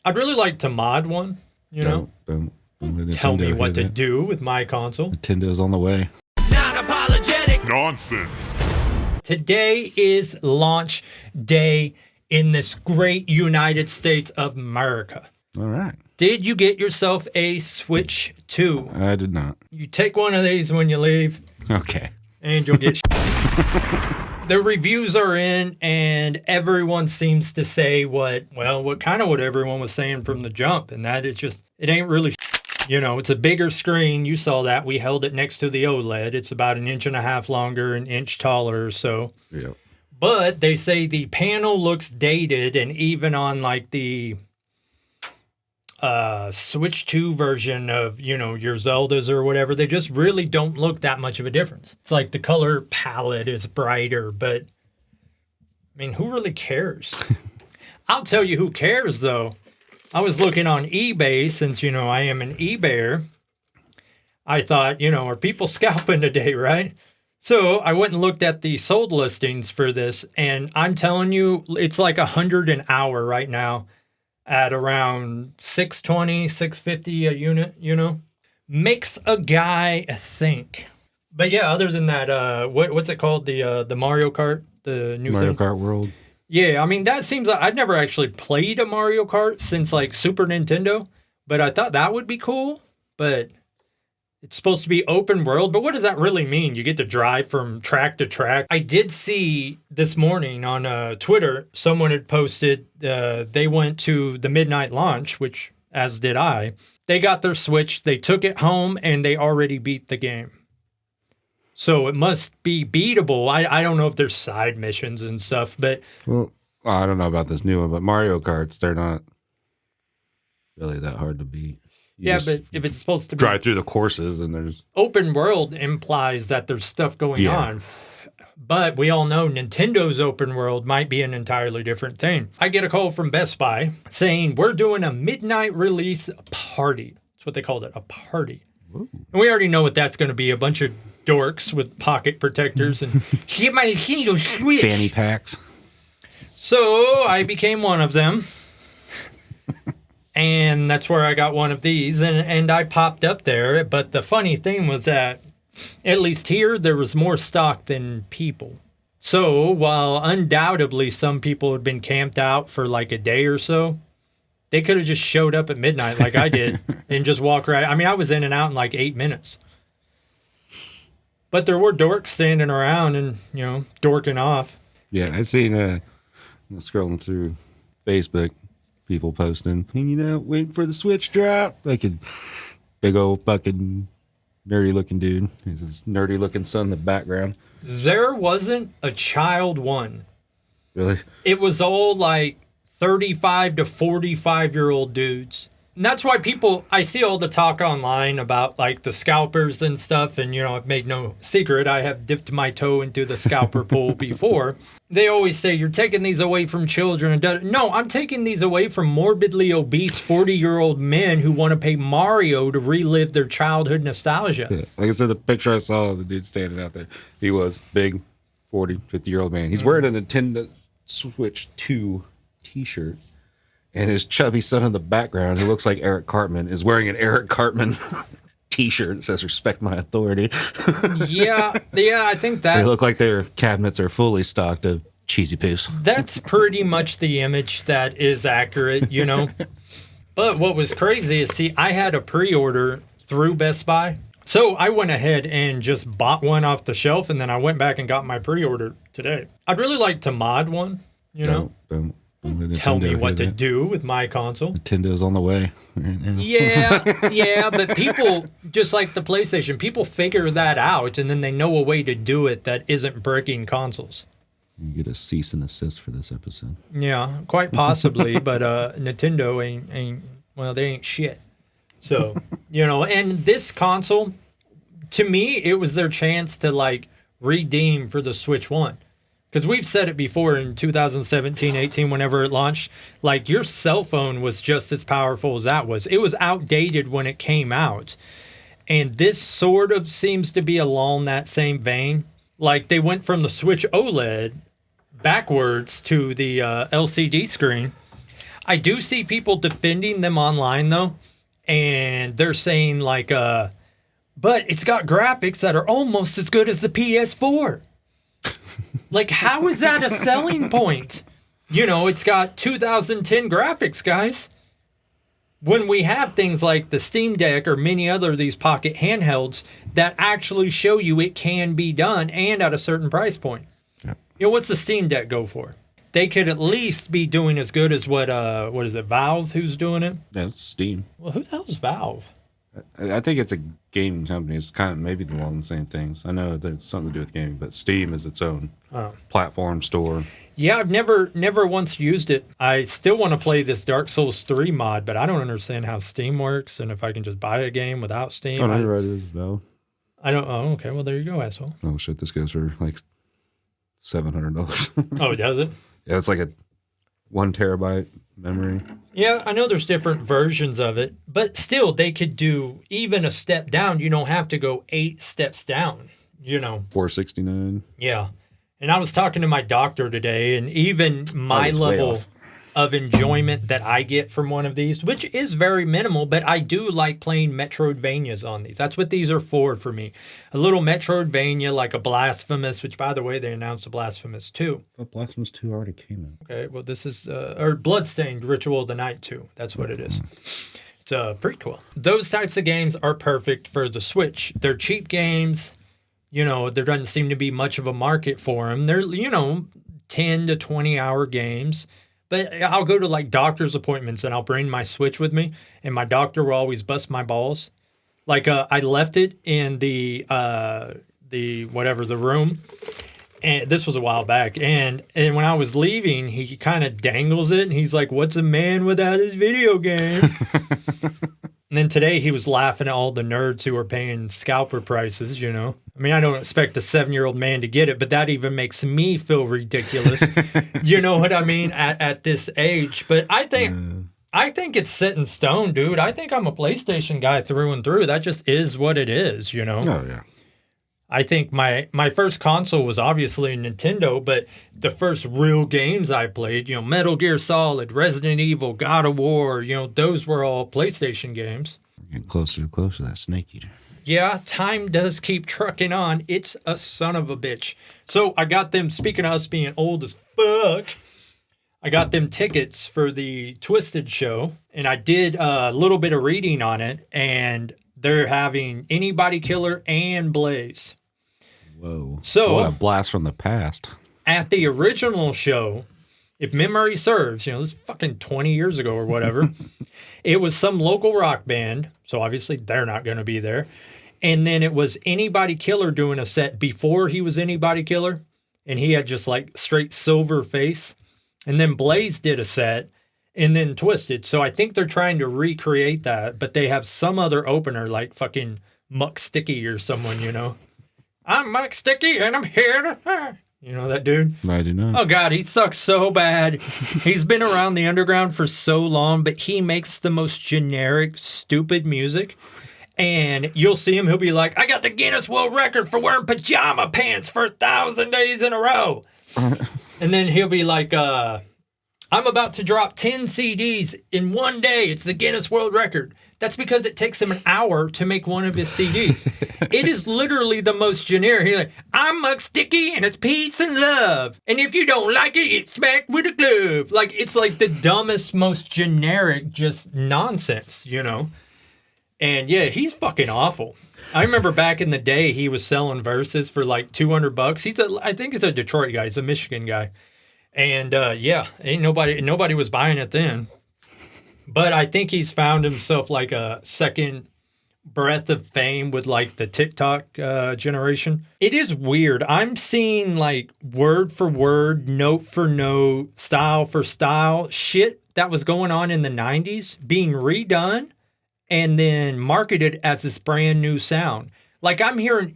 I'd really like to mod one, you know? Don't let Tell me Nintendo what hear to that. do with my console. Nintendo's on the way. Non-apologetic Nonsense. Today is launch day in this great United States of America. All right. Did you get yourself a Switch 2? I did not. You take one of these when you leave, Okay. and you'll get The reviews are in, and everyone seems to say what everyone was saying from the jump, and that it's just, it ain't really it's a bigger screen. You saw that. We held it next to the OLED. It's about 1.5 inches longer, 1 inch taller or so. Yep. But they say the panel looks dated, and even on like the Switch 2 version of, your Zeldas or whatever, they just really don't look that much of a difference. It's like the color palette is brighter, but I mean, who really cares? I'll tell you who cares, though. I was looking on eBay since, I am an eBayer. I thought, are people scalping today, right? So I went and looked at the sold listings for this, and I'm telling you, it's like $100 an hour right now at around $620, $650 a unit, Makes a guy think. But yeah, other than that, what's it called? The Mario Kart, the new Mario thing? Kart World. Yeah, I mean, that seems like I've never actually played a Mario Kart since like Super Nintendo, but I thought that would be cool. But it's supposed to be open world. But what does that really mean? You get to drive from track to track. I did see this morning on Twitter, someone had posted they went to the midnight launch, which, as did I. They got their Switch, they took it home, and they already beat the game. So it must be beatable. I don't know if there's side missions and stuff, but... Well, I don't know about this new one, but Mario Karts, they're not really that hard to beat. You just but if it's supposed to be... drive through the courses and there's... Open world implies that there's stuff going on. But we all know Nintendo's open world might be an entirely different thing. I get a call from Best Buy saying, we're doing a midnight release party. That's what they called it, a party. Ooh. And we already know what that's going to be, a bunch of dorks with pocket protectors and get my Nintendo Switch. Fanny packs. So I became one of them. And that's where I got one of these. And I popped up there. But the funny thing was that, at least here, there was more stock than people. So while undoubtedly some people had been camped out for like a day or so, they could have just showed up at midnight like I did and just walk right. I mean, I was in and out in like 8 minutes. But there were dorks standing around and, dorking off. Yeah, I seen scrolling through Facebook, people posting, hanging out, waiting for the Switch drop. Like a big old fucking nerdy looking dude. He's this nerdy looking son in the background. There wasn't a child one. Really? It was all like 35 to 45-year-old dudes. And that's why I see all the talk online about like the scalpers and stuff. And, I've made no secret. I have dipped my toe into the scalper pool before. They always say, you're taking these away from children. No, I'm taking these away from morbidly obese 40-year-old men who want to pay Mario to relive their childhood nostalgia. Yeah. Like I said, the picture I saw of the dude standing out there, he was big, 40, 50-year-old man. He's wearing a Nintendo Switch 2 t-shirt. And his chubby son in the background, who looks like Eric Cartman, is wearing an Eric Cartman t-shirt that says, respect my authority. yeah, I think that... They look like their cabinets are fully stocked of cheesy poofs. That's pretty much the image that is accurate, But what was crazy is, I had a pre-order through Best Buy. So I went ahead and just bought one off the shelf, and then I went back and got my pre-order today. I'd really like to mod one, Don't tell me what to that. do with my console. Nintendo's on the way right now. Yeah, but people, just like the PlayStation, people figure that out, and then they know a way to do it that isn't breaking consoles. You get a cease and assist for this episode. Yeah, quite possibly, but Nintendo they ain't shit. So, and this console, to me, it was their chance to like redeem for the Switch 1. Because we've said it before in 2017, 18, whenever it launched, like your cell phone was just as powerful as that was. It was outdated when it came out. And this sort of seems to be along that same vein. Like they went from the Switch OLED backwards to the LCD screen. I do see people defending them online though, and they're saying like, but it's got graphics that are almost as good as the PS4. Like, how is that a selling point? You know, it's got 2010 graphics, guys. When we have things like the Steam Deck or many other of these pocket handhelds that actually show you it can be done and at a certain price point. Yep. You know, what's the Steam Deck go for? They could at least be doing as good as what is it, Valve who's doing it? Yeah, it's Steam. Well, who the hell's Valve? I think it's a gaming company. It's kind of maybe along the same things. I know there's something to do with gaming, but Steam is its own platform store. Yeah, I've never once used it. I still want to play this Dark Souls 3 mod, but I don't understand how Steam works and if I can just buy a game without Steam. Oh, no, you're right. It is Valve. I don't. Oh, okay. Well, there you go, asshole. Oh shit, this goes for like $700. Oh, does it? Yeah, it's like a 1 terabyte memory. Yeah, I know there's different versions of it, but still, they could do even a step down. You don't have to go 8 steps down, you know. $469. Yeah. And I was talking to my doctor today, and even my was way level off. of enjoyment that I get from one of these, which is very minimal, but I do like playing Metroidvanias on these. That's what these are for me. A little Metroidvania like a Blasphemous, which, by the way, they announced a Blasphemous 2. But Blasphemous 2 already came out. Okay, well, this is, or Bloodstained Ritual of the Night 2. That's what it is. It's pretty cool. Those types of games are perfect for the Switch. They're cheap games. You know, there doesn't seem to be much of a market for them. They're, 10 to 20 hour games. But I'll go to like doctor's appointments and I'll bring my Switch with me, and my doctor will always bust my balls. Like I left it in the room, and this was a while back. And when I was leaving, he kind of dangles it, and he's like, "What's a man without his video game?" And then today he was laughing at all the nerds who are paying scalper prices, you know. I mean, I don't expect a 7-year-old man to get it, but that even makes me feel ridiculous. You know what I mean? At this age. But I think it's set in stone, dude. I think I'm a PlayStation guy through and through. That just is what it is, you know. Oh, yeah. I think my first console was obviously Nintendo, but the first real games I played, you know, Metal Gear Solid, Resident Evil, God of War, you know, those were all PlayStation games. Getting closer and closer to that Snake Eater. Yeah, time does keep trucking on. It's a son of a bitch. So I got them, speaking of us being old as fuck, I got them tickets for the Twisted show, and I did a little bit of reading on it, and they're having Anybody Killer and Blaze. Whoa. So, what a blast from the past. At the original show, if memory serves, you know, this is fucking 20 years ago or whatever, it was some local rock band, so obviously they're not going to be there. And then it was Anybody Killer doing a set before he was Anybody Killer, and he had just like straight silver face. And then Blaze did a set, and then Twisted. So I think they're trying to recreate that, but they have some other opener like fucking Muck Sticky or someone, you know. I'm Muck Sticky and I'm here to... You know that dude? I do not. Oh, God, he sucks so bad. He's been around the underground for so long, but he makes the most generic, stupid music. And you'll see him, he'll be like, I got the Guinness World Record for wearing pajama pants for 1,000 days in a row. And then he'll be like, I'm about to drop 10 CDs in one day. It's the Guinness World Record. That's because it takes him an hour to make one of his CDs. It is literally the most generic. He's like, I'm Muck Sticky and it's peace and love. And if you don't like it, it's smacked with a glove. Like, it's like the dumbest, most generic, just nonsense, you know? And yeah, he's fucking awful. I remember back in the day, he was selling verses for like $200. I think he's a Detroit guy. He's a Michigan guy. And yeah, ain't nobody was buying it then. But I think he's found himself like a second breath of fame with like the TikTok generation. It is weird. I'm seeing like word for word, note for note, style for style shit that was going on in the 90s being redone and then marketed as this brand new sound. Like I'm hearing,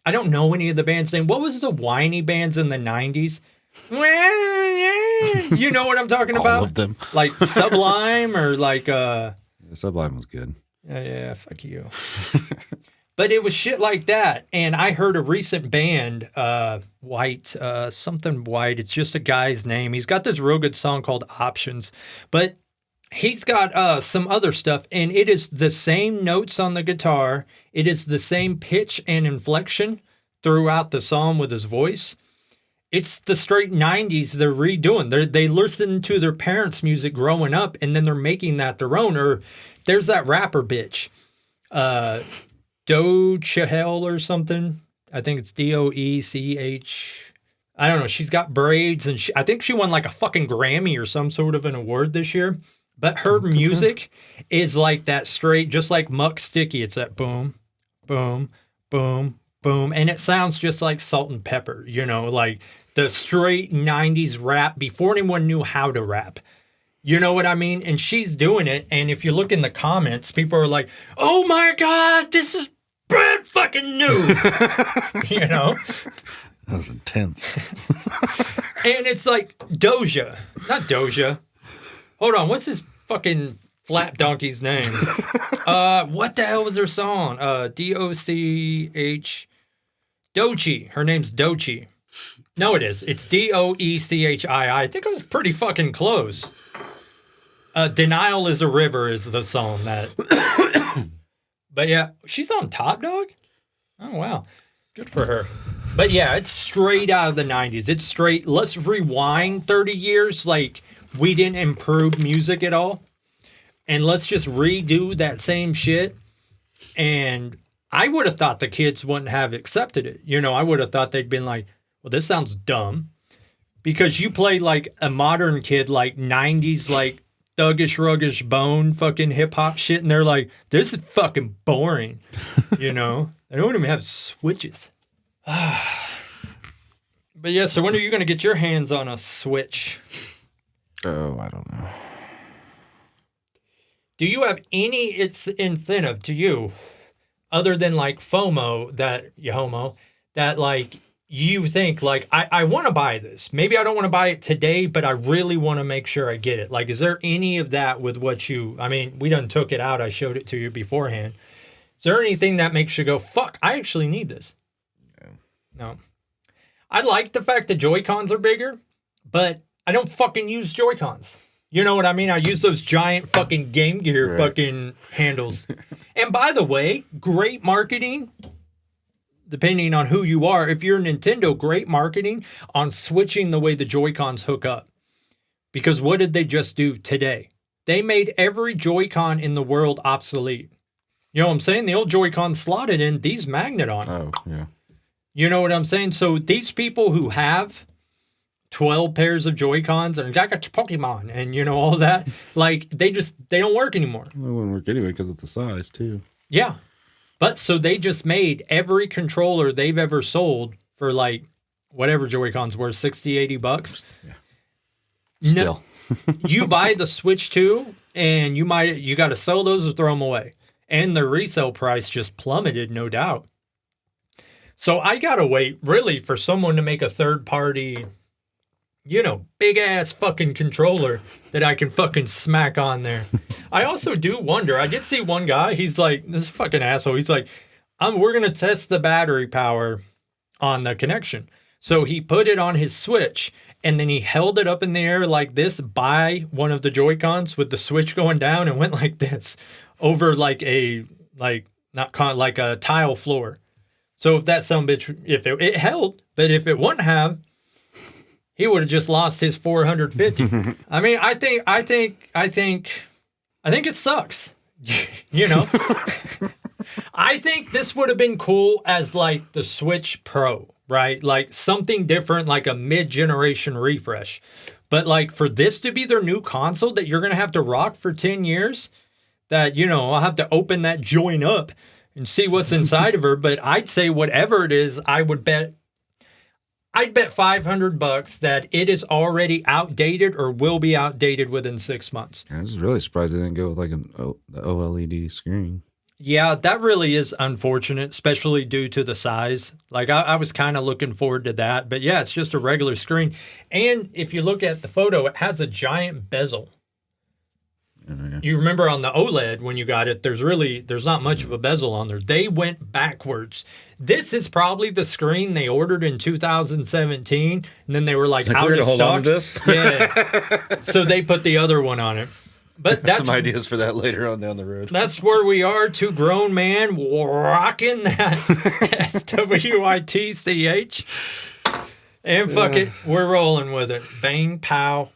I don't know any of the band's name. What was the whiny bands in the 90s? You know what I'm talking about? All of them. Like Sublime or like Sublime was good. yeah, fuck you. But it was shit like that. And I heard a recent band, White, something White. It's just a guy's name. He's got this real good song called Options. But he's got some other stuff. And it is the same notes on the guitar. It is the same pitch and inflection throughout the song with his voice. It's the straight 90s they're redoing. They listen to their parents' music growing up, and then they're making that their own. Or there's that rapper bitch. Doechel or something. I think it's Doech. I don't know. She's got braids, and I think she won like a fucking Grammy or some sort of an award this year. But her music is like that straight, just like Muck Sticky. It's that boom, boom, boom, boom. And it sounds just like Salt and Pepper, like the straight 90s rap before anyone knew how to rap. You know what I mean? And she's doing it. And if you look in the comments, people are like, oh my God, this is brand fucking new. That was intense. And it's like Doja, not Doja. Hold on, what's this fucking flap donkey's name? What the hell was her song? D-O-C-H. Doechii. Her name's Doechii. No, it is. It's Doechii. I think I was pretty fucking close. Denial is a River is the song that. But yeah, she's on Top Dog? Oh, wow. Good for her. But yeah, it's straight out of the 90s. It's straight, let's rewind 30 years. Like, we didn't improve music at all. And let's just redo that same shit. And I would have thought the kids wouldn't have accepted it. I would have thought they'd been like, well, this sounds dumb. Because you play like a modern kid, like 90s, like thuggish, ruggish bone fucking hip hop shit. And they're like, this is fucking boring. They don't even have switches. But yeah, so when are you going to get your hands on a Switch? Oh, I don't know. Do you have any incentive to you other than like FOMO that like you think like, I want to buy this. Maybe I don't want to buy it today, but I really want to make sure I get it. Like, is there any of that with what we done took it out. I showed it to you beforehand. Is there anything that makes you go, fuck, I actually need this? No. I like the fact that Joy-Cons are bigger, but I don't fucking use Joy-Cons. You know what I mean? I use those giant fucking Game Gear fucking handles. And by the way, great marketing, depending on who you are. If you're Nintendo, great marketing on switching the way the Joy-Cons hook up. Because what did they just do today? They made every Joy-Con in the world obsolete. You know what I'm saying? The old Joy-Con slotted in, these magnet on. Oh, yeah. You know what I'm saying? So these people who have 12 pairs of Joy-Cons and I got Pokemon and all that, like they don't work anymore. They wouldn't work anyway because of the size too. Yeah. But so they just made every controller they've ever sold for like whatever Joy-Cons were, $60-$80. Yeah. Still. You buy the Switch 2 and you got to sell those or throw them away. And the resale price just plummeted, no doubt. So I got to wait really for someone to make a third party, big ass fucking controller that I can fucking smack on there. I also do wonder, I did see one guy, he's like, this fucking asshole. He's like, we're going to test the battery power on the connection. So he put it on his Switch and then he held it up in the air like this by one of the Joy-Cons with the Switch going down and went like this over like a tile floor. So if that sumbitch, if it held, but if it wouldn't have, he would have just lost his 450. I mean, I think it sucks. I think this would have been cool as like the Switch Pro, right? Like something different, like a mid-generation refresh. But like for this to be their new console that you're going to have to rock for 10 years, that, I'll have to open that joint up and see what's inside of her. But I'd say whatever it is, I'd bet $500 that it is already outdated or will be outdated within 6 months. I was really surprised they didn't go with like the OLED screen. Yeah, that really is unfortunate, especially due to the size. Like I was kind of looking forward to that, but yeah, it's just a regular screen. And if you look at the photo, it has a giant bezel. You remember on the OLED when you got it, there's not much of a bezel on there. They went backwards. This is probably the screen they ordered in 2017, and then they were like out we're of gonna hold stock. on to this? Yeah. So they put the other one on it. But that's Some ideas for that later on down the road. That's where we are, two grown men rocking that SWITCH. And fuck it, we're rolling with it. Bang, pow,